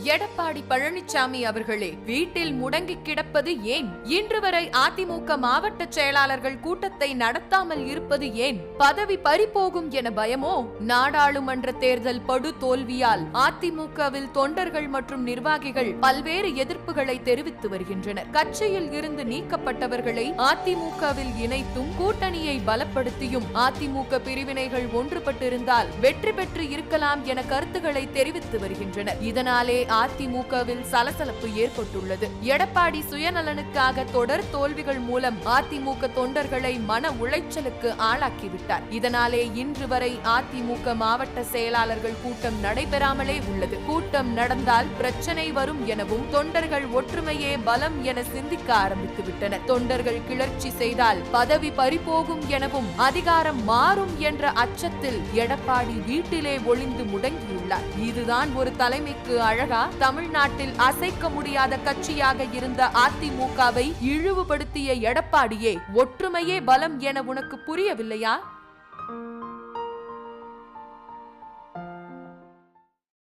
எடப்பாடி பழனிசாமி அவர்களே, வீட்டில் முடங்கி கிடப்பது ஏன்? இன்று வரை அதிமுக மாவட்ட செயலாளர்கள் கூட்டத்தை நடத்தாமல் இருப்பது ஏன்? பதவி பறிபோகும் என பயமோ? நாடாளுமன்ற தேர்தல் படு தோல்வியால் அதிமுகவில் தொண்டர்கள் மற்றும் நிர்வாகிகள் பல்வேறு எதிர்ப்புகளை தெரிவித்து வருகின்றனர். கட்சியில் இருந்து நீக்கப்பட்டவர்களை அதிமுகவில் இணைத்தும் கூட்டணியை பலப்படுத்தியும் அதிமுக பிரிவினைகள் ஒன்றுபட்டிருந்தால் வெற்றி பெற்று இருக்கலாம் என கருத்துக்களை தெரிவித்து வருகின்றனர். இதனாலே அதிமுகவில் சலசலப்பு ஏற்பட்டுள்ளது. எடப்பாடி சுயநலனுக்காக தொடர் தோல்விகள் மூலம் அதிமுக தொண்டர்களை மன உளைச்சலுக்கு ஆளாக்கிவிட்டார். இதனாலே இன்று வரை அதிமுக மாவட்ட செயலாளர்கள் கூட்டம் நடைபெறாமலே உள்ளது. கூட்டம் நடந்தால் பிரச்சனை வரும் எனவும் தொண்டர்கள் ஒற்றுமையே பலம் என சிந்திக்க ஆரம்பித்து விட்டனர். தொண்டர்கள் கிளர்ச்சி செய்தால் பதவி பறிபோகும் எனவும் அதிகாரம் மாறும் என்ற அச்சத்தில் எடப்பாடி வீட்டிலே ஒளிந்து முடங்கியுள்ளார். இதுதான் ஒரு தலைமைக்கு அழகா? தமிழ்நாட்டில் அசைக்க முடியாத கட்சியாக இருந்த அதிமுகவை இழிவுபடுத்திய எடப்பாடியே ஒற்றுமையே பலம் என உனக்கு புரியவில்லையா?